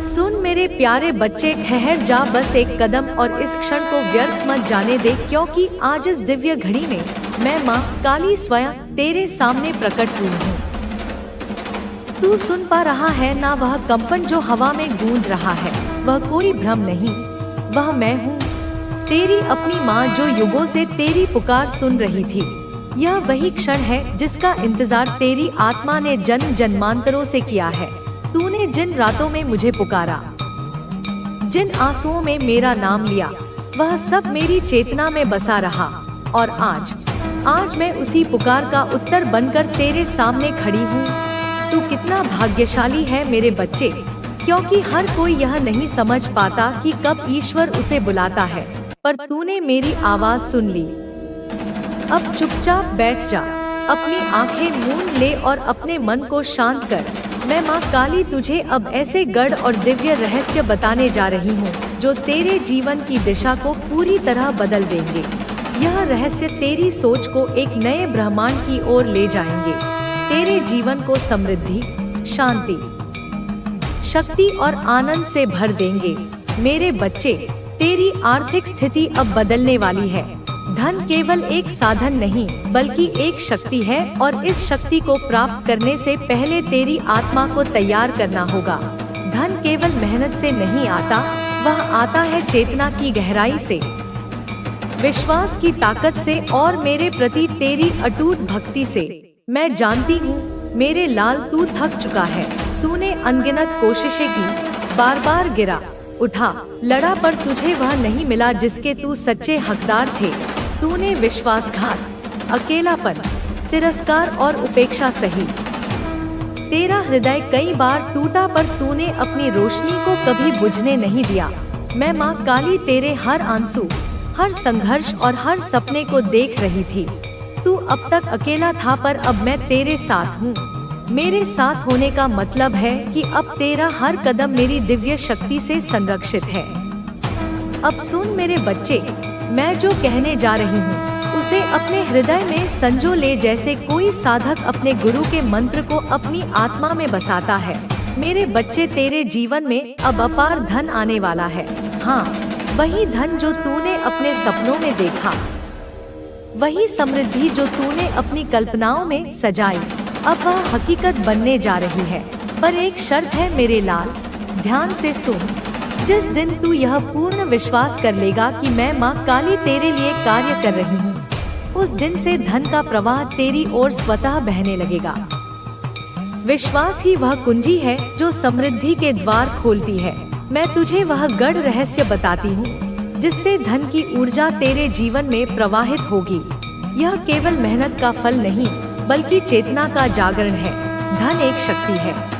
सुन मेरे प्यारे बच्चे, ठहर जा बस एक कदम और इस क्षण को व्यर्थ मत जाने दे, क्योंकि आज इस दिव्य घड़ी में मैं माँ काली स्वयं तेरे सामने प्रकट हुई हूँ। तू सुन पा रहा है ना वह कंपन जो हवा में गूंज रहा है? वह कोई भ्रम नहीं, वह मैं हूँ, तेरी अपनी माँ जो युगों से तेरी पुकार सुन रही थी। यह वही क्षण है जिसका इंतजार तेरी आत्मा ने जन्म जन्मांतरों से किया है। तूने जिन रातों में मुझे पुकारा, जिन आंसुओं में मेरा नाम लिया, वह सब मेरी चेतना में बसा रहा। और आज मैं उसी पुकार का उत्तर बनकर तेरे सामने खड़ी हूँ। तू कितना भाग्यशाली है मेरे बच्चे, क्योंकि हर कोई यह नहीं समझ पाता कि कब ईश्वर उसे बुलाता है, पर तूने मेरी आवाज सुन ली। अब चुपचाप बैठ जा, अपनी आंखें मूंद ले और अपने मन को शांत कर। मैं माँ काली तुझे अब ऐसे गढ़ और दिव्य रहस्य बताने जा रही हूँ जो तेरे जीवन की दिशा को पूरी तरह बदल देंगे। यह रहस्य तेरी सोच को एक नए ब्रह्मांड की ओर ले जाएंगे, तेरे जीवन को समृद्धि, शांति, शक्ति और आनंद से भर देंगे। मेरे बच्चे, तेरी आर्थिक स्थिति अब बदलने वाली है। धन केवल एक साधन नहीं बल्कि एक शक्ति है, और इस शक्ति को प्राप्त करने से पहले तेरी आत्मा को तैयार करना होगा। धन केवल मेहनत से नहीं आता, वह आता है चेतना की गहराई से, विश्वास की ताकत से और मेरे प्रति तेरी अटूट भक्ति से। मैं जानती हूँ मेरे लाल, तू थक चुका है। तूने अनगिनत कोशिशें की, बार बार गिरा, उठा, लड़ा, पर तुझे वह नहीं मिला जिसके तू सच्चे हकदार थे। तूने विश्वासघात, अकेलापन, तिरस्कार और उपेक्षा सही। तेरा हृदय कई बार टूटा, पर तूने अपनी रोशनी को कभी बुझने नहीं दिया। मैं माँ काली तेरे हर आंसू, हर संघर्ष और हर सपने को देख रही थी। तू अब तक अकेला था, पर अब मैं तेरे साथ हूँ। मेरे साथ होने का मतलब है कि अब तेरा हर कदम मेरी दिव्य शक्ति से संरक्षित है। अब सुन मेरे बच्चे, मैं जो कहने जा रही हूँ उसे अपने हृदय में संजो ले, जैसे कोई साधक अपने गुरु के मंत्र को अपनी आत्मा में बसाता है। मेरे बच्चे, तेरे जीवन में अब अपार धन आने वाला है। हाँ, वही धन जो तूने अपने सपनों में देखा, वही समृद्धि जो तूने अपनी कल्पनाओं में सजाई, अब वह हकीकत बनने जा रही है। पर एक शर्त है मेरे लाल, ध्यान से सुन। जिस दिन तू यह पूर्ण विश्वास कर लेगा कि मैं माँ काली तेरे लिए कार्य कर रही हूँ, उस दिन से धन का प्रवाह तेरी ओर स्वतः बहने लगेगा। विश्वास ही वह कुंजी है जो समृद्धि के द्वार खोलती है। मैं तुझे वह गढ़ रहस्य बताती हूँ जिससे धन की ऊर्जा तेरे जीवन में प्रवाहित होगी। यह केवल मेहनत का फल नहीं बल्कि चेतना का जागरण है। धन एक शक्ति है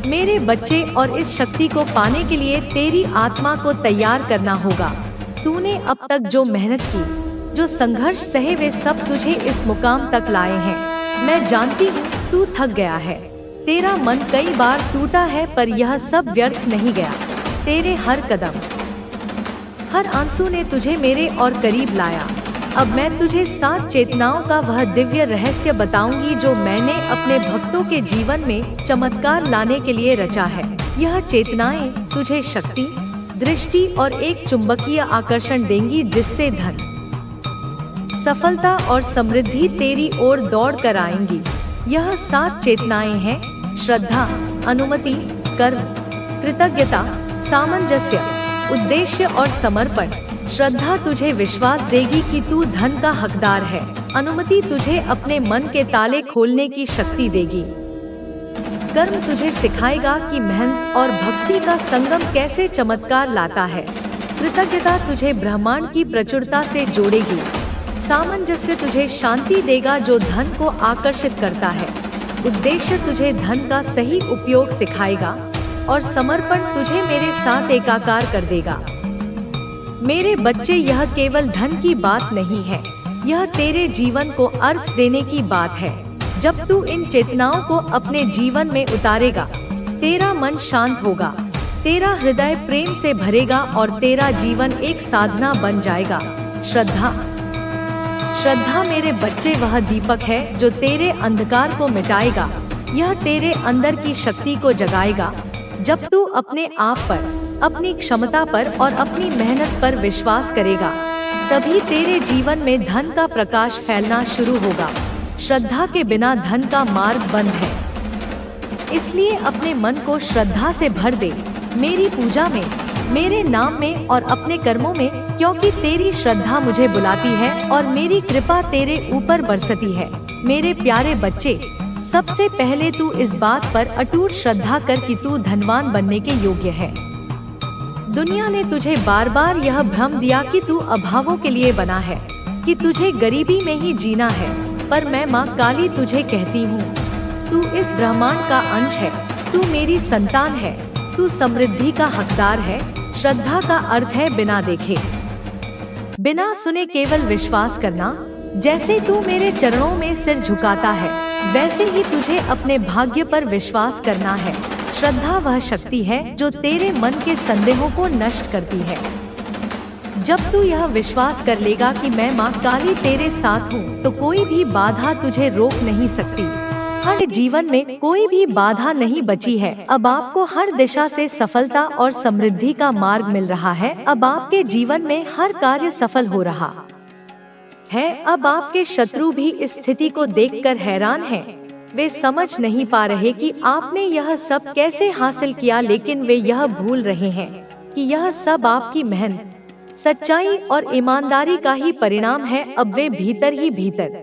मेरे बच्चे, और इस शक्ति को पाने के लिए तेरी आत्मा को तैयार करना होगा। तूने अब तक जो मेहनत की, जो संघर्ष सहे, वे सब तुझे इस मुकाम तक लाए हैं। मैं जानती हूँ तू थक गया है, तेरा मन कई बार टूटा है, पर यह सब व्यर्थ नहीं गया। तेरे हर कदम, हर आंसू ने तुझे मेरे और करीब लाया। अब मैं तुझे 7 चेतनाओं का वह दिव्य रहस्य बताऊंगी जो मैंने अपने भक्तों के जीवन में चमत्कार लाने के लिए रचा है। यह चेतनाएं तुझे शक्ति, दृष्टि और एक चुंबकीय आकर्षण देंगी जिससे धन, सफलता और समृद्धि तेरी ओर दौड़ कर आएंगी। यह 7 चेतनाएं हैं: श्रद्धा, अनुमति, कर्म, कृतज्ञता, सामंजस्य, उद्देश्य और समर्पण। श्रद्धा तुझे विश्वास देगी कि तू धन का हकदार है। अनुमति तुझे अपने मन के ताले खोलने की शक्ति देगी। कर्म तुझे सिखाएगा कि मेहनत और भक्ति का संगम कैसे चमत्कार लाता है। कृतज्ञता तुझे ब्रह्मांड की प्रचुरता से जोड़ेगी। सामंजस्य तुझे शांति देगा जो धन को आकर्षित करता है। उद्देश्य तुझे धन का सही उपयोग सिखाएगा, और समर्पण तुझे मेरे साथ एकाकार कर देगा। मेरे बच्चे, यह केवल धन की बात नहीं है, यह तेरे जीवन को अर्थ देने की बात है। जब तू इन चेतनाओं को अपने जीवन में उतारेगा, तेरा मन शांत होगा, तेरा हृदय प्रेम से भरेगा और तेरा जीवन एक साधना बन जाएगा। श्रद्धा, श्रद्धा मेरे बच्चे वह दीपक है जो तेरे अंधकार को मिटाएगा। यह तेरे अंदर की शक्ति को जगाएगा, जब तू अपने आप पर, अपनी क्षमता पर और अपनी मेहनत पर विश्वास करेगा, तभी तेरे जीवन में धन का प्रकाश फैलना शुरू होगा। श्रद्धा के बिना धन का मार्ग बंद है, इसलिए अपने मन को श्रद्धा से भर दे, मेरी पूजा में, मेरे नाम में और अपने कर्मों में, क्योंकि तेरी श्रद्धा मुझे बुलाती है और मेरी कृपा तेरे ऊपर बरसती है। मेरे प्यारे बच्चे, सबसे पहले तू इस बात पर अटूट श्रद्धा कर कि तू धनवान बनने के योग्य है। दुनिया ने तुझे बार बार यह भ्रम दिया कि तू अभावों के लिए बना है, कि तुझे गरीबी में ही जीना है, पर मैं माँ काली तुझे कहती हूँ, तू इस ब्रह्मांड का अंश है, तू मेरी संतान है, तू समृद्धि का हकदार है। श्रद्धा का अर्थ है बिना देखे, बिना सुने केवल विश्वास करना। जैसे तू मेरे चरणों में सिर झुकाता है, वैसे ही तुझे अपने भाग्य पर विश्वास करना है। श्रद्धा वह शक्ति है जो तेरे मन के संदेहों को नष्ट करती है। जब तू यह विश्वास कर लेगा कि मैं माँ काली तेरे साथ हूँ, तो कोई भी बाधा तुझे रोक नहीं सकती। हर जीवन में कोई भी बाधा नहीं बची है। अब आपको हर दिशा से सफलता और समृद्धि का मार्ग मिल रहा है। अब आपके जीवन में हर कार्य सफल हो रहा है। अब आपके शत्रु भी इस स्थिति को देखकर हैरान हैं। वे समझ नहीं पा रहे कि आपने यह सब कैसे हासिल किया, लेकिन वे यह भूल रहे हैं कि यह सब आपकी मेहनत, सच्चाई और ईमानदारी का ही परिणाम है। अब वे भीतर ही भीतर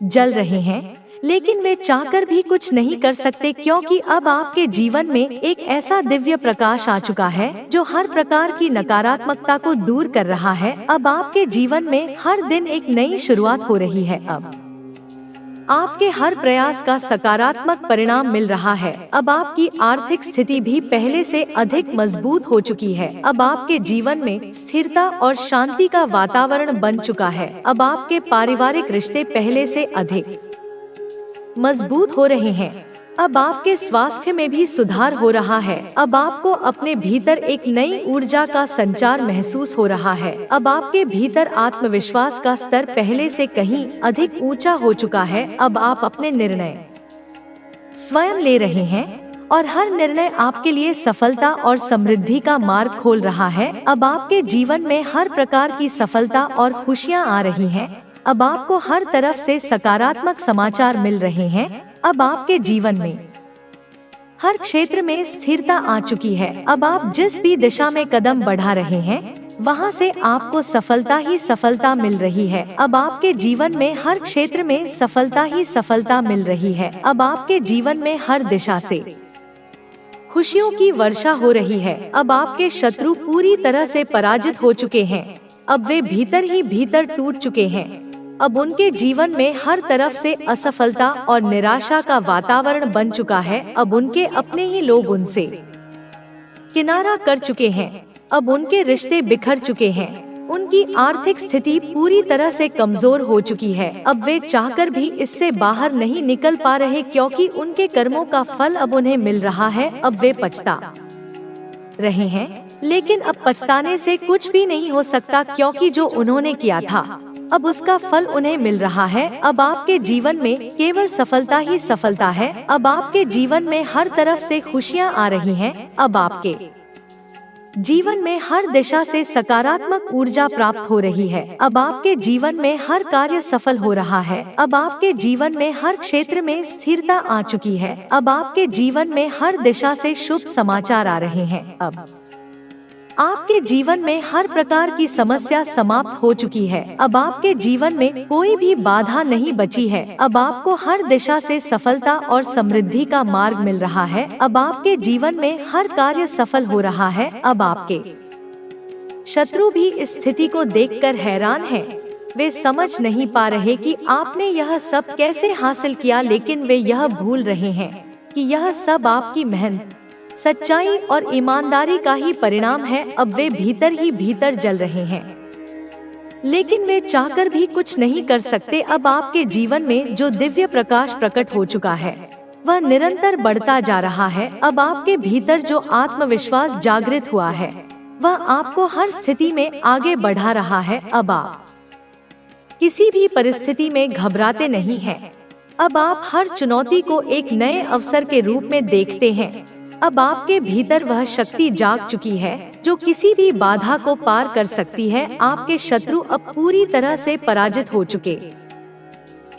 जल रहे हैं, लेकिन वे चाहकर भी कुछ नहीं कर सकते, क्योंकि अब आपके जीवन में एक ऐसा दिव्य प्रकाश आ चुका है जो हर प्रकार की नकारात्मकता को दूर कर रहा है। अब आपके जीवन में हर दिन एक नई शुरुआत हो रही है। अब आपके हर प्रयास का सकारात्मक परिणाम मिल रहा है। अब आपकी आर्थिक स्थिति भी पहले से अधिक मजबूत हो चुकी है। अब आपके जीवन में स्थिरता और शांति का वातावरण बन चुका है। अब आपके पारिवारिक रिश्ते पहले से अधिक मजबूत हो रहे हैं। अब आपके स्वास्थ्य में भी सुधार हो रहा है। अब आपको अपने भीतर एक नई ऊर्जा का संचार महसूस हो रहा है। अब आपके भीतर आत्मविश्वास का स्तर पहले से कहीं अधिक ऊंचा हो चुका है। अब आप अपने निर्णय स्वयं ले रहे हैं और हर निर्णय आपके लिए सफलता और समृद्धि का मार्ग खोल रहा है। अब आपके जीवन में हर प्रकार की सफलता और खुशियां आ रही हैं। अब आपको हर तरफ से सकारात्मक समाचार मिल रहे हैं। अब आपके जीवन में हर क्षेत्र में स्थिरता आ चुकी है। अब आप जिस भी दिशा में कदम बढ़ा रहे हैं, वहां से आपको सफलता ही सफलता मिल रही है। अब आपके जीवन में हर क्षेत्र में सफलता ही सफलता मिल रही है। अब आपके जीवन में हर दिशा से खुशियों की वर्षा हो रही है। अब आपके शत्रु पूरी तरह से पराजित हो चुके हैं। अब वे भीतर ही भीतर टूट चुके हैं। अब उनके जीवन में हर तरफ से असफलता और निराशा का वातावरण बन चुका है। अब उनके अपने ही लोग उनसे किनारा कर चुके हैं। अब उनके रिश्ते बिखर चुके हैं। उनकी आर्थिक स्थिति पूरी तरह से कमजोर हो चुकी है। अब वे चाहकर भी इससे बाहर नहीं निकल पा रहे, क्योंकि उनके कर्मों का फल अब उन्हें मिल रहा है। अब वे पछता रहे हैं, लेकिन अब पछताने से कुछ भी नहीं हो सकता, क्योंकि जो उन्होंने किया था अब उसका फल उन्हें मिल रहा है। अब आपके जीवन में केवल सफलता ही सफलता है। अब आपके जीवन में हर तरफ से खुशियां आ रही हैं। अब आपके जीवन में हर दिशा से सकारात्मक ऊर्जा प्राप्त हो रही है। अब आपके जीवन में हर कार्य सफल हो रहा है। अब आपके जीवन में हर क्षेत्र में स्थिरता आ चुकी है। अब आपके जीवन में हर दिशा से शुभ समाचार आ रहे हैं। अब आपके जीवन में हर प्रकार की समस्या समाप्त हो चुकी है। अब आपके जीवन में कोई भी बाधा नहीं बची है। अब आपको हर दिशा से सफलता और समृद्धि का मार्ग मिल रहा है। अब आपके जीवन में हर कार्य सफल हो रहा है। अब आपके शत्रु भी इस स्थिति को देखकर हैरान हैं। वे समझ नहीं पा रहे कि आपने यह सब कैसे हासिल किया, लेकिन वे यह भूल रहे हैं कि यह सब आपकी मेहनत, सच्चाई और ईमानदारी का ही परिणाम है। अब वे भीतर ही भीतर जल रहे हैं, लेकिन वे चाहकर भी कुछ नहीं कर सकते। अब आपके जीवन में जो दिव्य प्रकाश प्रकट हो चुका है, वह निरंतर बढ़ता जा रहा है। अब आपके भीतर जो आत्मविश्वास जागृत हुआ है, वह आपको हर स्थिति में आगे बढ़ा रहा है। अब आप किसी भी परिस्थिति में घबराते नहीं हैं। अब आप हर चुनौती को एक नए अवसर के रूप में देखते हैं। अब आपके भीतर वह शक्ति जाग चुकी है जो किसी भी बाधा को पार कर सकती है। आपके शत्रु अब पूरी तरह से पराजित हो चुके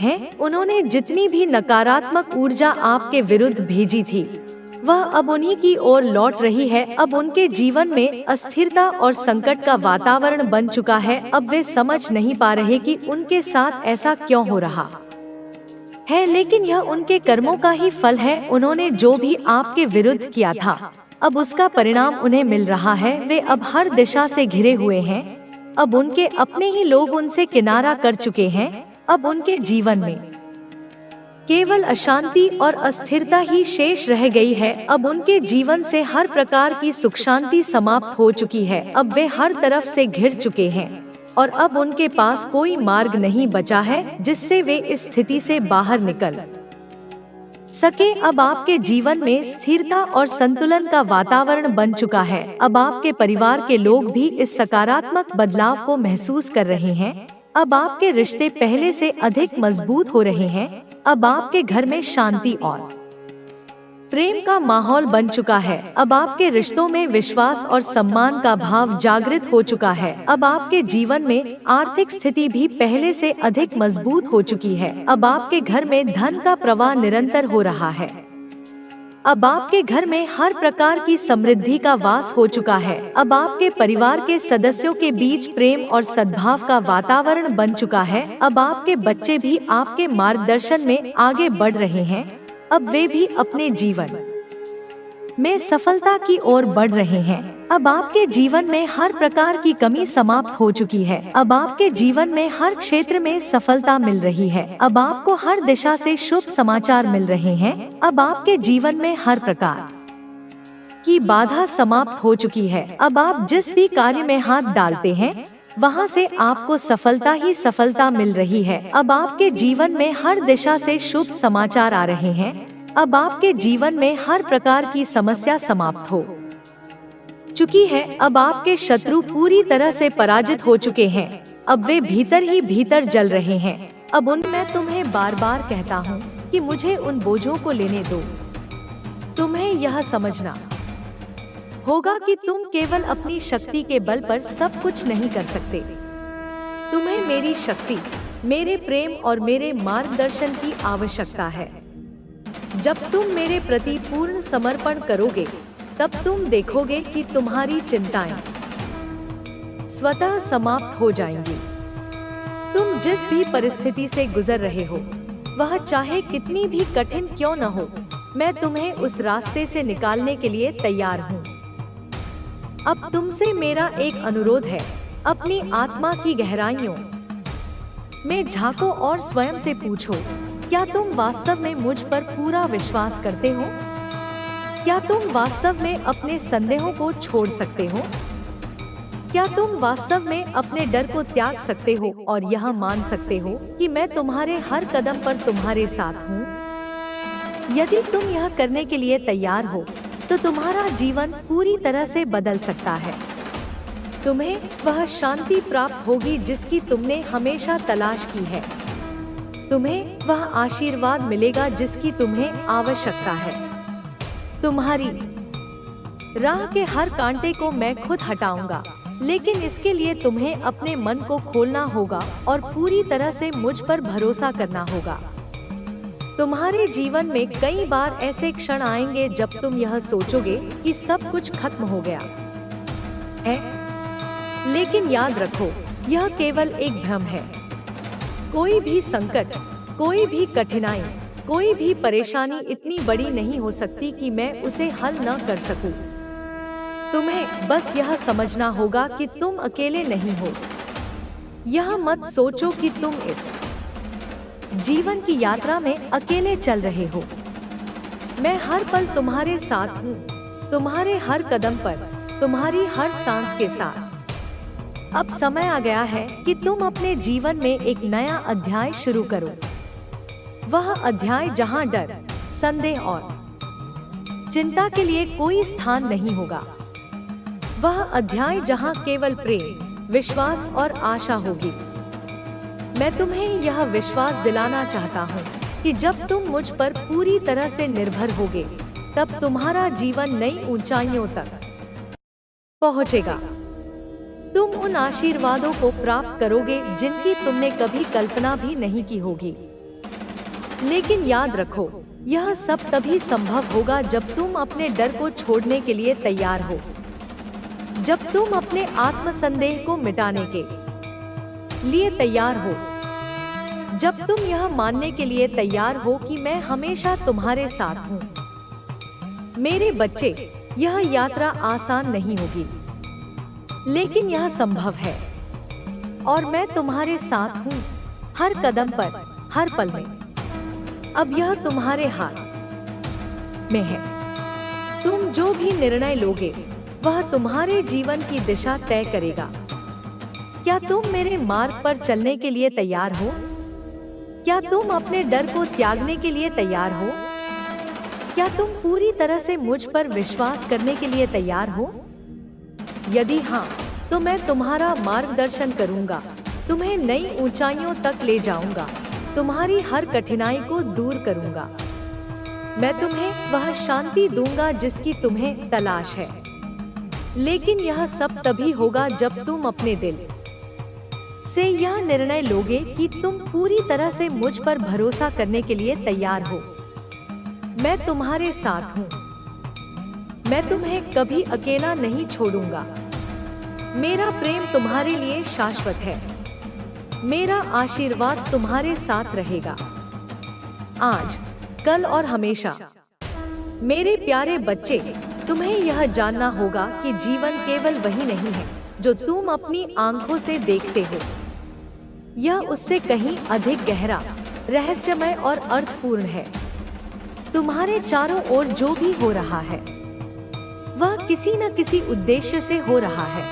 हैं। उन्होंने जितनी भी नकारात्मक ऊर्जा आपके विरुद्ध भेजी थी वह अब उन्हीं की ओर लौट रही है। अब उनके जीवन में अस्थिरता और संकट का वातावरण बन चुका है। अब वे समझ नहीं पा रहे कि उनके साथ ऐसा क्यों हो रहा है, लेकिन यह उनके कर्मों का ही फल है। उन्होंने जो भी आपके विरुद्ध किया था अब उसका परिणाम उन्हें मिल रहा है। वे अब हर दिशा से घिरे हुए हैं। अब उनके अपने ही लोग उनसे किनारा कर चुके हैं। अब उनके जीवन में केवल अशांति और अस्थिरता ही शेष रह गई है। अब उनके जीवन से हर प्रकार की सुख शांति समाप्त हो चुकी है। अब वे हर तरफ से घिर चुके हैं और अब उनके पास कोई मार्ग नहीं बचा है जिससे वे इस स्थिति से बाहर निकल सके। अब आपके जीवन में स्थिरता और संतुलन का वातावरण बन चुका है। अब आपके परिवार के लोग भी इस सकारात्मक बदलाव को महसूस कर रहे हैं। अब आपके रिश्ते पहले से अधिक मजबूत हो रहे हैं। अब आपके घर में शांति और प्रेम का माहौल बन चुका है। अब आपके रिश्तों में विश्वास और सम्मान का भाव जागृत हो चुका है। अब आपके जीवन में आर्थिक स्थिति भी पहले से अधिक मजबूत हो चुकी है। अब आपके घर में धन का प्रवाह निरंतर हो रहा है। अब आपके घर में हर प्रकार की समृद्धि का वास हो चुका है। अब आपके परिवार के सदस्यों के बीच प्रेम और सद्भाव का वातावरण बन चुका है। अब आपके बच्चे भी आपके मार्गदर्शन में आगे बढ़ रहे हैं। अब वे भी अपने जीवन में सफलता की ओर बढ़ रहे हैं। अब आपके जीवन में हर प्रकार की कमी समाप्त हो चुकी है। अब आपके जीवन में हर क्षेत्र में सफलता मिल रही है। अब आपको हर दिशा से शुभ समाचार मिल रहे हैं। अब आपके जीवन में हर प्रकार की बाधा समाप्त हो चुकी है। अब आप जिस भी कार्य में हाथ डालते हैं वहां से आपको सफलता ही सफलता मिल रही है। अब आपके जीवन में हर दिशा से शुभ समाचार आ रहे हैं। अब आपके जीवन में हर प्रकार की समस्या समाप्त हो चुकी है। अब आपके शत्रु पूरी तरह से पराजित हो चुके हैं। अब वे भीतर ही भीतर जल रहे हैं। अब मैं तुम्हें बार बार कहता हूँ कि मुझे उन बोझों को लेने दो। तुम्हें यह समझना होगा कि तुम केवल अपनी शक्ति के बल पर सब कुछ नहीं कर सकते। तुम्हें मेरी शक्ति, मेरे प्रेम और मेरे मार्गदर्शन की आवश्यकता है। जब तुम मेरे प्रति पूर्ण समर्पण करोगे तब तुम देखोगे कि तुम्हारी चिंताएं स्वतः समाप्त हो जाएंगी। तुम जिस भी परिस्थिति से गुजर रहे हो वह चाहे कितनी भी कठिन क्यों न हो, मैं तुम्हें उस रास्ते से निकालने के लिए तैयार हूँ। अब तुमसे मेरा एक अनुरोध है, अपनी आत्मा की गहराइयों में झांको और स्वयं से पूछो, क्या तुम वास्तव में मुझ पर पूरा विश्वास करते हो? क्या तुम वास्तव में अपने संदेहों को छोड़ सकते हो? क्या तुम वास्तव में अपने डर को त्याग सकते हो और यह मान सकते हो कि मैं तुम्हारे हर कदम पर तुम्हारे साथ हूँ? यदि तुम यह करने के लिए तैयार हो तो तुम्हारा जीवन पूरी तरह से बदल सकता है। तुम्हें वह शांति प्राप्त होगी जिसकी तुमने हमेशा तलाश की है। तुम्हें वह आशीर्वाद मिलेगा जिसकी तुम्हें आवश्यकता है। तुम्हारी राह के हर कांटे को मैं खुद हटाऊंगा, लेकिन इसके लिए तुम्हें अपने मन को खोलना होगा और पूरी तरह से मुझ पर भरोसा करना होगा। तुम्हारे जीवन में कई बार ऐसे क्षण आएंगे जब तुम यह सोचोगे कि सब कुछ खत्म हो गया है, लेकिन याद रखो, यह केवल एक भ्रम है। कोई भी संकट, कोई भी कठिनाई, कोई भी परेशानी इतनी बड़ी नहीं हो सकती कि मैं उसे हल न कर सकूं। तुम्हें बस यह समझना होगा कि तुम अकेले नहीं हो। यह मत सोचो कि तुम इस जीवन की यात्रा में अकेले चल रहे हो। मैं हर पल तुम्हारे साथ हूँ, तुम्हारे हर कदम पर, तुम्हारी हर सांस के साथ। अब समय आ गया है कि तुम अपने जीवन में एक नया अध्याय शुरू करो। वह अध्याय जहाँ डर, संदेह और चिंता के लिए कोई स्थान नहीं होगा। वह अध्याय जहाँ केवल प्रेम, विश्वास और आशा होगी। मैं तुम्हें यह विश्वास दिलाना चाहता हूँ कि जब तुम मुझ पर पूरी तरह से निर्भर होगे तब तुम्हारा जीवन नई ऊंचाइयों तक पहुंचेगा। तुम उन आशीर्वादों को प्राप्त करोगे जिनकी तुमने कभी कल्पना भी नहीं की होगी। लेकिन याद रखो, यह सब तभी संभव होगा जब तुम अपने डर को छोड़ने के लिए तैयार हो, जब तुम अपने आत्मसंदेह को मिटाने के लिए तैयार हो, जब तुम यह मानने के लिए तैयार हो कि मैं हमेशा तुम्हारे साथ हूँ। मेरे बच्चे, यह यात्रा आसान नहीं होगी, लेकिन यह संभव है और मैं तुम्हारे साथ हूँ, हर कदम पर, हर पल में। अब यह तुम्हारे हाथ में है। तुम जो भी निर्णय लोगे वह तुम्हारे जीवन की दिशा तय करेगा। क्या तुम मेरे मार्ग पर चलने के लिए तैयार हो? क्या तुम अपने डर को त्यागने के लिए तैयार हो? क्या तुम पूरी तरह से मुझ पर विश्वास करने के लिए तैयार हो? यदि हाँ, तो मैं तुम्हारा मार्गदर्शन करूंगा, तुम्हें नई ऊंचाइयों तक ले जाऊंगा, तुम्हारी हर कठिनाई को दूर करूंगा। मैं तुम्हें वह शांति दूंगा जिसकी तुम्हें तलाश है। लेकिन यह सब तभी होगा जब तुम अपने दिल से यह निर्णय लोगे कि तुम पूरी तरह से मुझ पर भरोसा करने के लिए तैयार हो। मैं तुम्हारे साथ हूँ। मैं तुम्हें कभी अकेला नहीं छोड़ूंगा। मेरा प्रेम तुम्हारे लिए शाश्वत है। मेरा आशीर्वाद तुम्हारे साथ रहेगा, आज, कल और हमेशा। मेरे प्यारे बच्चे, तुम्हें यह जानना होगा कि जीवन केवल वही नहीं है जो तुम अपनी आंखों से देखते हो। यह उससे कहीं अधिक गहरा, रहस्यमय और अर्थपूर्ण है। तुम्हारे चारों ओर जो भी हो रहा है वह किसी न किसी उद्देश्य से हो रहा है।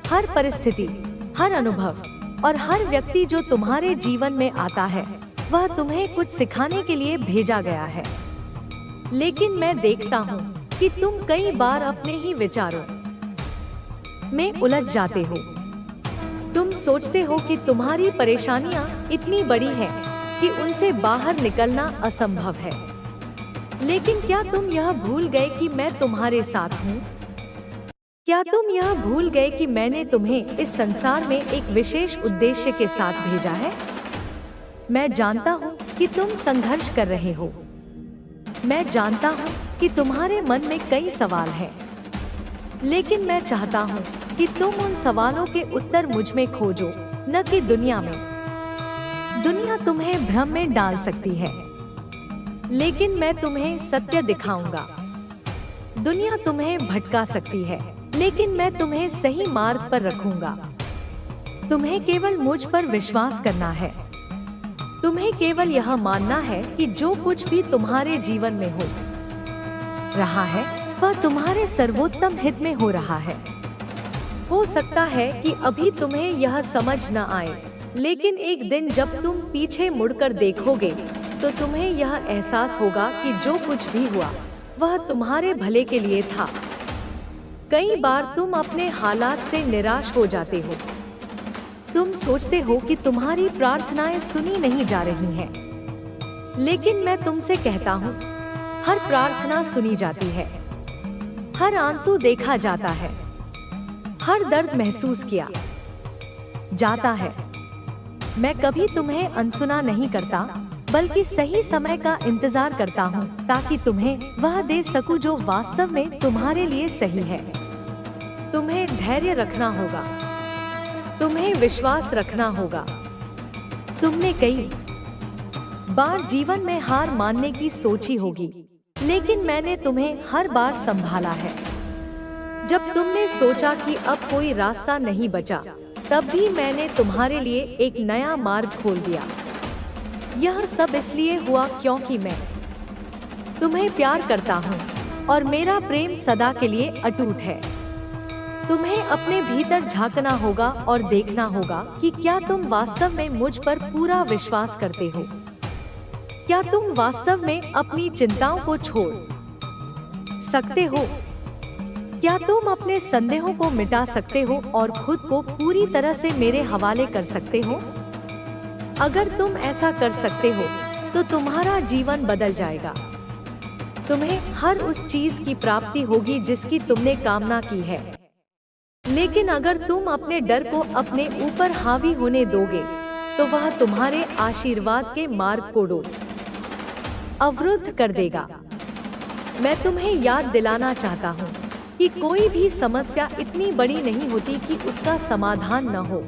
हर परिस्थिति, हर अनुभव और हर व्यक्ति जो तुम्हारे जीवन में आता है वह तुम्हें कुछ सिखाने के लिए भेजा गया है। लेकिन मैं देखता हूँ कि तुम कई बार अपने ही विचारों में उलझ जाते हो। तुम सोचते हो कि तुम्हारी परेशानियां इतनी बड़ी हैं कि उनसे बाहर निकलना असंभव है। लेकिन क्या तुम यह भूल गए कि मैं तुम्हारे साथ हूँ? क्या तुम यह भूल गए कि मैंने तुम्हें इस संसार में एक विशेष उद्देश्य के साथ भेजा है? मैं जानता हूँ कि तुम संघर्ष कर रहे हो। मैं जानता हूँ कि तुम्हारे मन में कई सवाल हैं। लेकिन मैं चाहता हूँ कि तुम उन सवालों के उत्तर मुझ में खोजो, न कि दुनिया में। दुनिया तुम्हें भ्रम में डाल सकती है, लेकिन मैं तुम्हें सत्य दिखाऊंगा। दुनिया तुम्हें भटका सकती है, लेकिन मैं तुम्हें सही मार्ग पर रखूंगा। तुम्हें केवल मुझ पर विश्वास करना है। तुम्हें केवल यह मानना है कि जो कुछ भी तुम्हारे जीवन में हो रहा है वह तुम्हारे सर्वोत्तम हित में हो रहा है। हो सकता है कि अभी तुम्हें यह समझ न आए, लेकिन एक दिन जब तुम पीछे मुड़कर देखोगे तो तुम्हें यह एहसास होगा कि जो कुछ भी हुआ वह तुम्हारे भले के लिए था। कई बार तुम अपने हालात से निराश हो जाते हो। तुम सोचते हो कि तुम्हारी प्रार्थनाएं सुनी नहीं जा रही हैं। लेकिन मैं तुमसे कहता हूँ, हर प्रार्थना सुनी जाती है, हर आंसू देखा जाता है, हर दर्द महसूस किया जाता है। मैं कभी तुम्हें अनसुना नहीं करता, बल्कि सही समय का इंतजार करता हूँ ताकि तुम्हें वह दे सकूं जो वास्तव में तुम्हारे लिए सही है। तुम्हें धैर्य रखना होगा, तुम्हें विश्वास रखना होगा। तुमने कई बार जीवन में हार मानने की सोची होगी, लेकिन मैंने तुम्हें हर बार संभाला है। जब तुमने सोचा कि अब कोई रास्ता नहीं बचा, तब भी मैंने तुम्हारे लिए एक नया मार्ग खोल दिया। यह सब इसलिए हुआ क्योंकि मैं तुम्हें प्यार करता हूँ और मेरा प्रेम सदा के लिए अटूट है। तुम्हें अपने भीतर झांकना होगा और देखना होगा कि क्या तुम वास्तव में मुझ पर पूरा विश्वास करते हो। क्या तुम वास्तव में अपनी चिंताओं को छोड़ सकते हो? क्या तुम अपने संदेहों को मिटा सकते हो और खुद को पूरी तरह से मेरे हवाले कर सकते हो? अगर तुम ऐसा कर सकते हो तो तुम्हारा जीवन बदल जाएगा। तुम्हें हर उस चीज की प्राप्ति होगी जिसकी तुमने कामना की है। लेकिन अगर तुम अपने डर को अपने ऊपर हावी होने दोगे तो वह तुम्हारे आशीर्वाद के मार्ग को अवरुद्ध कर देगा। मैं तुम्हें याद दिलाना चाहता हूँ कि कोई भी समस्या इतनी बड़ी नहीं होती कि उसका समाधान न हो।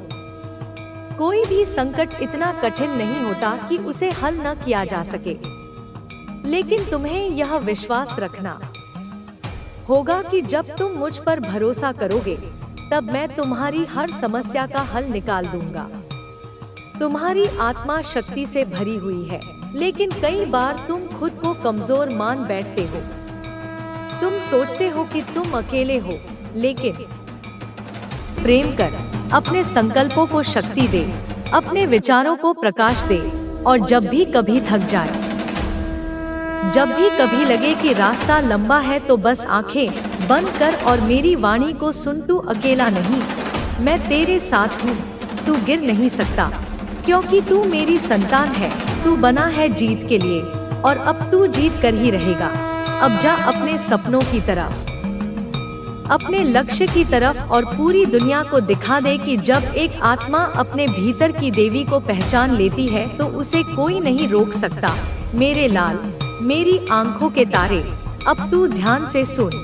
कोई भी संकट इतना कठिन नहीं होता कि उसे हल न किया जा सके। लेकिन तुम्हें यह विश्वास रखना होगा कि जब तुम मुझ पर भरोसा करोगे तब मैं तुम्हारी हर समस्या का हल निकाल दूंगा। तुम्हारी आत्मा शक्ति से भरी हुई है, लेकिन कई बार तुम खुद को कमजोर मान बैठते हो। तुम सोचते हो कि तुम अकेले हो, लेकिन प्रेम कर, अपने संकल्पों को शक्ति दे, अपने विचारों को प्रकाश दे। और जब भी कभी थक जाए, जब भी कभी लगे कि रास्ता लंबा है, तो बस आंखें बंद कर और मेरी वाणी को सुन। तू अकेला नहीं, मैं तेरे साथ हूँ। तू गिर नहीं सकता, क्योंकि तू मेरी संतान है। तू बना है जीत के लिए, और अब तू जीत कर ही रहेगा। अब जा अपने सपनों की तरफ, अपने लक्ष्य की तरफ, और पूरी दुनिया को दिखा दे कि जब एक आत्मा अपने भीतर की देवी को पहचान लेती है तो उसे कोई नहीं रोक सकता। मेरे लाल, मेरी आंखों के तारे, अब तू ध्यान से सुन।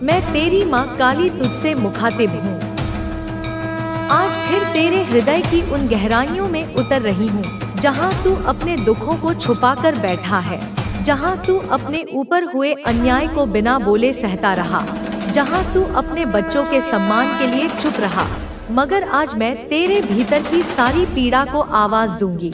मैं तेरी माँ काली तुझसे मुखातिब हूँ। आज फिर तेरे हृदय की उन गहराइयों में उतर रही हूँ जहाँ तू अपने दुखों को छुपाकर बैठा है, जहाँ तू अपने ऊपर हुए अन्याय को बिना बोले सहता रहा, जहाँ तू अपने बच्चों के सम्मान के लिए चुप रहा। मगर आज मैं तेरे भीतर की सारी पीड़ा को आवाज दूंगी,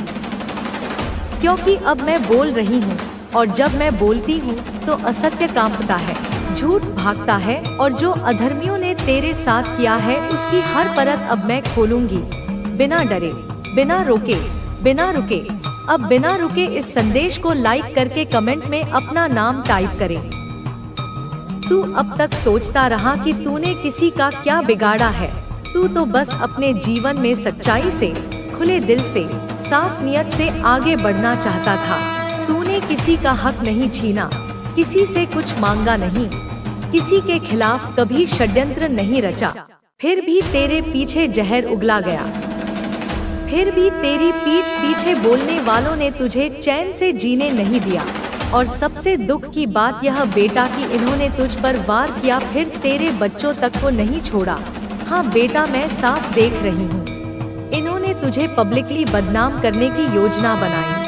क्योंकि अब मैं बोल रही हूँ, और जब मैं बोलती हूँ तो असत्य कांपता है, झूठ भागता है, और जो अधर्मियों ने तेरे साथ किया है उसकी हर परत अब मैं खोलूंगी। बिना डरे, बिना रोके, बिना रुके। अब बिना रुके इस संदेश को लाइक करके कमेंट में अपना नाम टाइप करें। तू अब तक सोचता रहा कि तूने किसी का क्या बिगाड़ा है। तू तो बस अपने जीवन में सच्चाई से, खुले दिल से, साफ नियत से आगे बढ़ना चाहता था। तूने किसी का हक नहीं छीना, किसी से कुछ मांगा नहीं, किसी के खिलाफ कभी षड्यंत्र नहीं रचा। फिर भी तेरे पीछे जहर उगला गया, फिर भी तेरी पीठ पीछे बोलने वालों ने तुझे चैन से जीने नहीं दिया। और सबसे दुख की बात यह बेटा कि इन्होंने तुझ पर वार किया, फिर तेरे बच्चों तक को नहीं छोड़ा। हाँ बेटा, मैं साफ देख रही हूँ, इन्होंने तुझे पब्लिकली बदनाम करने की योजना बनाई।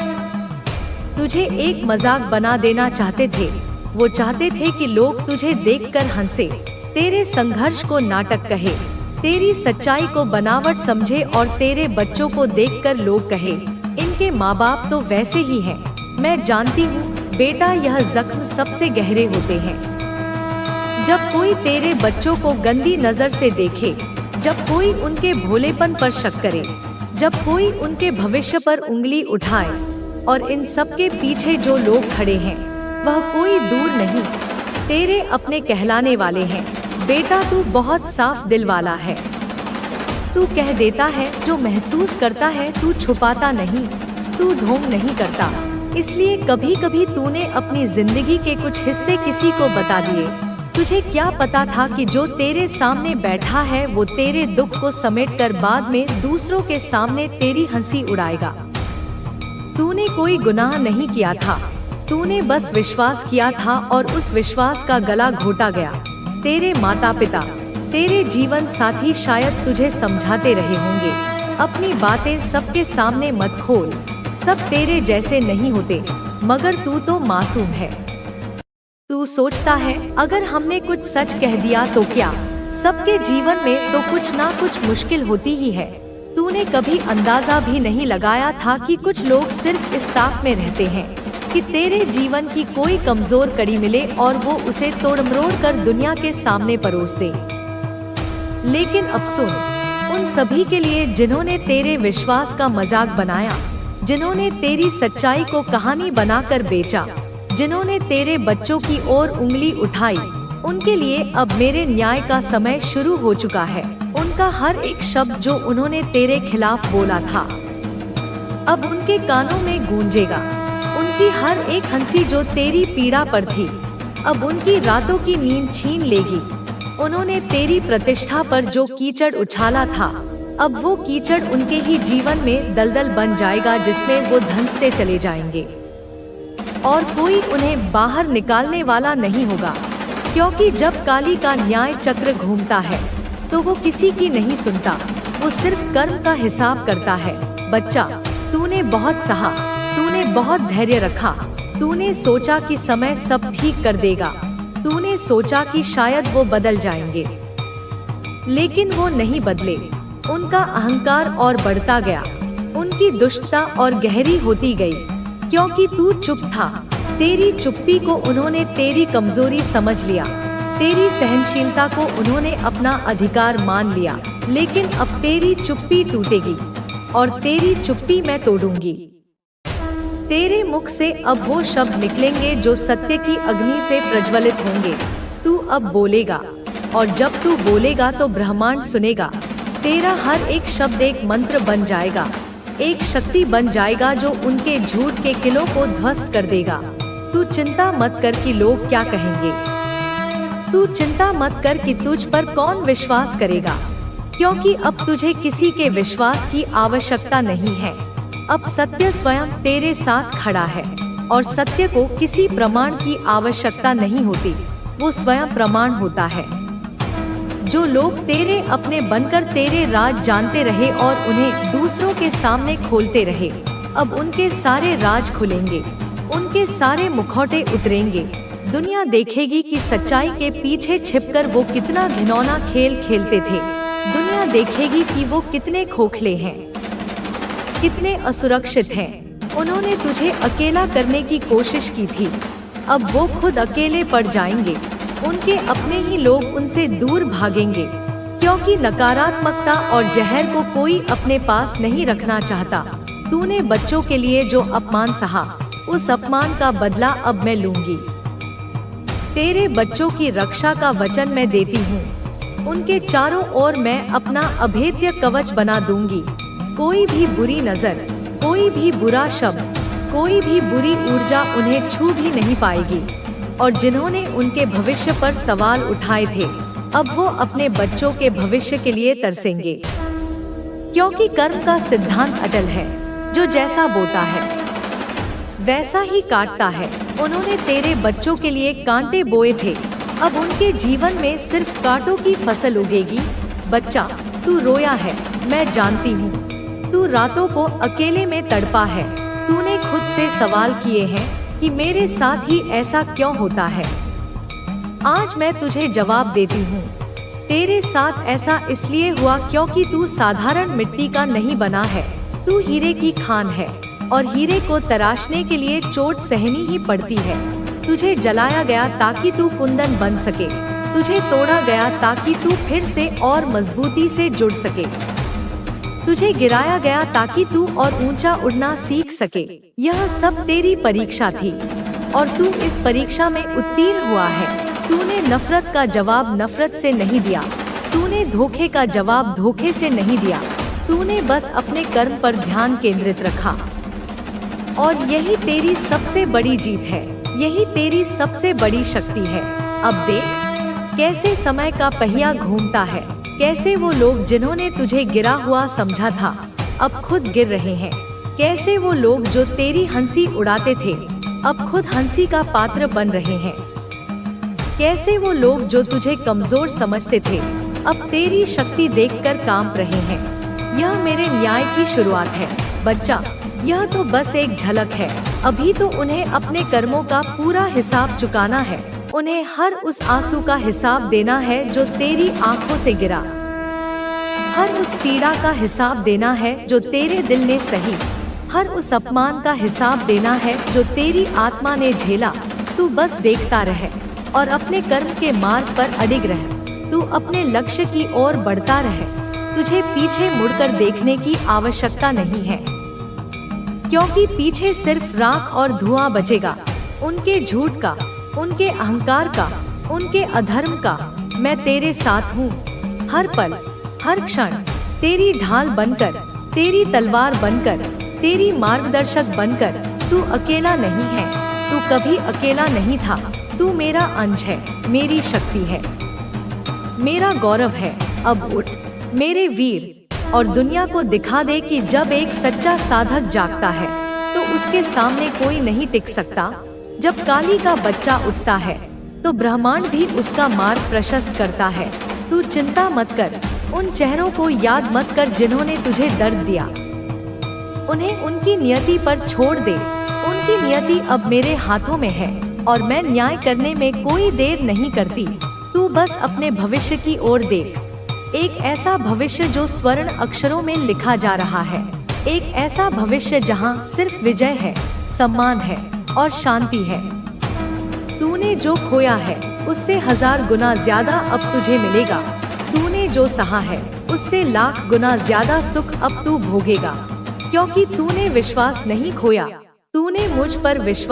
तुझे एक मजाक बना देना चाहते थे। वो चाहते थे कि लोग तुझे देखकर हंसे, तेरे संघर्ष को नाटक कहे, तेरी सच्चाई को बनावट समझे, और तेरे बच्चों को देखकर लोग कहे, इनके माँ बाप तो वैसे ही हैं। मैं जानती हूँ बेटा, यह जख्म सबसे गहरे होते हैं। जब कोई तेरे बच्चों को गंदी नजर से देखे, जब कोई उनके भोलेपन पर शक करे, जब कोई उनके भविष्य पर उंगली उठाए, और इन सब के पीछे जो लोग खड़े हैं वह कोई दूर नहीं, तेरे अपने कहलाने वाले हैं। बेटा, तू बहुत साफ दिल वाला है। तू कह देता है जो महसूस करता है, तू छुपाता नहीं, तू ढोंग नहीं करता। इसलिए कभी कभी तूने अपनी जिंदगी के कुछ हिस्से किसी को बता दिए। तुझे क्या पता था कि जो तेरे सामने बैठा है वो तेरे दुख को समेटकर बाद में दूसरों के सामने तेरी हंसी उड़ाएगा। तूने कोई गुनाह नहीं किया था, तूने बस विश्वास किया था, और उस विश्वास का गला घोटा गया। तेरे माता पिता, तेरे जीवन साथी शायद तुझे समझाते रहे होंगे, अपनी बातें सबके सामने मत खोल, सब तेरे जैसे नहीं होते। मगर तू तो मासूम है। तू सोचता है अगर हमने कुछ सच कह दिया तो क्या, सबके जीवन में तो कुछ ना कुछ मुश्किल होती ही है। तूने कभी अंदाजा भी नहीं लगाया था कि कुछ लोग सिर्फ इस ताक में रहते हैं कि तेरे जीवन की कोई कमजोर कड़ी मिले और वो उसे तोड़-मरोड़ कर दुनिया के सामने परोस दे। लेकिन अब सुन, उन सभी के लिए जिन्होंने तेरे विश्वास का मजाक बनाया, जिन्होंने तेरी सच्चाई को कहानी बनाकर बेचा, जिन्होंने तेरे बच्चों की ओर उंगली उठाई, उनके लिए अब मेरे न्याय का समय शुरू हो चुका है। उनका हर एक शब्द जो उन्होंने तेरे खिलाफ बोला था अब उनके कानों में गूंजेगा। उनकी हर एक हंसी जो तेरी पीड़ा पर थी अब उनकी रातों की नींद छीन लेगी। उन्होंने तेरी प्रतिष्ठा पर जो कीचड़ उछाला था, अब वो कीचड़ उनके ही जीवन में दलदल बन जाएगा जिसमें वो धंसते चले जाएंगे और कोई उन्हें बाहर निकालने वाला नहीं होगा। क्योंकि जब काली का न्याय चक्र घूमता है तो वो किसी की नहीं सुनता, वो सिर्फ कर्म का हिसाब करता है। बच्चा, तूने बहुत सहा, तूने बहुत धैर्य रखा, तूने सोचा कि समय सब ठीक कर देगा, तूने सोचा कि शायद वो बदल जाएंगे, लेकिन वो नहीं बदले। उनका अहंकार और बढ़ता गया, उनकी दुष्टता और गहरी होती गई, क्योंकि तू चुप था। तेरी चुप्पी को उन्होंने तेरी कमजोरी समझ लिया, तेरी सहनशीलता को उन्होंने अपना अधिकार मान लिया। लेकिन अब तेरी चुप्पी टूटेगी और तेरी चुप्पी मैं तोड़ूंगी। तेरे मुख से अब वो शब्द निकलेंगे जो सत्य की अग्नि से प्रज्वलित होंगे। तू अब बोलेगा और जब तू बोलेगा तो ब्रह्मांड सुनेगा। तेरा हर एक शब्द एक मंत्र बन जाएगा, एक शक्ति बन जाएगा जो उनके झूठ के किलों को ध्वस्त कर देगा। तू चिंता मत कर कि लोग क्या कहेंगे, तू चिंता मत कर कि तुझ पर कौन विश्वास करेगा, क्योंकि अब तुझे किसी के विश्वास की आवश्यकता नहीं है। अब सत्य स्वयं तेरे साथ खड़ा है और सत्य को किसी प्रमाण की आवश्यकता नहीं होती, वो स्वयं प्रमाण होता है। जो लोग तेरे अपने बनकर तेरे राज जानते रहे और उन्हें दूसरों के सामने खोलते रहे, अब उनके सारे राज खुलेंगे, उनके सारे मुखौटे उतरेंगे। दुनिया देखेगी कि सच्चाई के पीछे छिपकर वो कितना घिनौना खेल खेलते थे। दुनिया देखेगी कि वो कितने खोखले हैं, कितने असुरक्षित हैं। उन्होंने तुझे अकेला करने की कोशिश की थी, अब वो खुद अकेले पड़ जाएंगे। उनके अपने ही लोग उनसे दूर भागेंगे, क्योंकि नकारात्मकता और जहर को कोई अपने पास नहीं रखना चाहता। तूने बच्चों के लिए जो अपमान सहा, उस अपमान का बदला अब मैं लूंगी। तेरे बच्चों की रक्षा का वचन मैं देती हूँ। उनके चारों ओर मैं अपना अभेद्य कवच बना दूंगी। कोई भी बुरी नजर, कोई भी बुरा शब्द, कोई भी बुरी ऊर्जा उन्हें छू भी नहीं पाएगी। और जिन्होंने उनके भविष्य पर सवाल उठाए थे, अब वो अपने बच्चों के भविष्य के लिए तरसेंगे, क्योंकि कर्म का सिद्धांत अटल है। जो जैसा बोता है वैसा ही काटता है। उन्होंने तेरे बच्चों के लिए कांटे बोए थे, अब उनके जीवन में सिर्फ कांटों की फसल उगेगी। बच्चा, तू रोया है, मैं जानती हूँ। तू रातों को अकेले में तड़पा है। तूने खुद से सवाल किए हैं कि मेरे साथ ही ऐसा क्यों होता है। आज मैं तुझे जवाब देती हूँ। तेरे साथ ऐसा इसलिए हुआ क्योंकि तू साधारण मिट्टी का नहीं बना है, तू हीरे की खान है और हीरे को तराशने के लिए चोट सहनी ही पड़ती है। तुझे जलाया गया ताकि तू कुंदन बन सके, तुझे तोड़ा गया ताकि तू फिर से और मजबूती से जुड़ सके, तुझे गिराया गया ताकि तू और ऊंचा उड़ना सीख सके। यह सब तेरी परीक्षा थी और तू इस परीक्षा में उत्तीर्ण हुआ है। तूने नफरत का जवाब नफरत से नहीं दिया, तूने धोखे का जवाब धोखे से नहीं दिया, तूने बस अपने कर्म पर ध्यान केंद्रित रखा। और यही तेरी सबसे बड़ी जीत है, यही तेरी सबसे बड़ी शक्ति है। अब देख कैसे समय का पहिया घूमता है, कैसे वो लोग जिन्होंने तुझे गिरा हुआ समझा था अब खुद गिर रहे हैं, कैसे वो लोग जो तेरी हंसी उड़ाते थे अब खुद हंसी का पात्र बन रहे हैं, कैसे वो लोग जो तुझे कमजोर समझते थे अब तेरी शक्ति देखकर कांप रहे हैं। यह मेरे न्याय की शुरुआत है बच्चा, यह तो बस एक झलक है। अभी तो उन्हें अपने कर्मों का पूरा हिसाब चुकाना है, उन्हें हर उस आंसू का हिसाब देना है जो तेरी आंखों से गिरा, हर उस पीड़ा का हिसाब देना है जो तेरे दिल ने सही, हर उस अपमान का हिसाब देना है जो तेरी आत्मा ने झेला। तू बस देखता रह और अपने कर्म के मार्ग पर अडिग रह। तू अपने लक्ष्य की ओर बढ़ता रह, तुझे पीछे मुड़कर देखने की आवश्यकता नहीं है, क्योंकि पीछे सिर्फ राख और धुआं बचेगा, उनके झूठ का, उनके अहंकार का, उनके अधर्म का। मैं तेरे साथ हूँ, हर पल हर क्षण तेरी ढाल बनकर, तेरी तलवार बनकर, तेरी मार्गदर्शक बनकर। तू अकेला नहीं है, तू कभी अकेला नहीं था। तू मेरा अंश है, मेरी शक्ति है, मेरा गौरव है। अब उठ मेरे वीर, और दुनिया को दिखा दे कि जब एक सच्चा साधक जागता है तो उसके सामने कोई नहीं टिक सकता। जब काली का बच्चा उठता है तो ब्रह्मांड भी उसका मार्ग प्रशस्त करता है। तू चिंता मत कर, उन चेहरों को याद मत कर जिन्होंने तुझे दर्द दिया। उन्हें उनकी नियति पर छोड़ दे। उनकी नियति अब मेरे हाथों में है और मैं न्याय करने में कोई देर नहीं करती। तू बस अपने भविष्य की ओर देख, एक ऐसा भविष्य जो स्वर्ण अक्षरों में लिखा जा रहा है, एक ऐसा भविष्य जहां सिर्फ विजय है, सम्मान है और शांति है। तूने जो खोया है उससे 1000 गुना ज्यादा अब तुझे मिलेगा। तूने जो सहा है उससे लाख गुना ज्यादा सुख अब तू भोगेगा, क्योंकि तूने विश्वास नहीं खोया, तूने मुझ पर विश्वास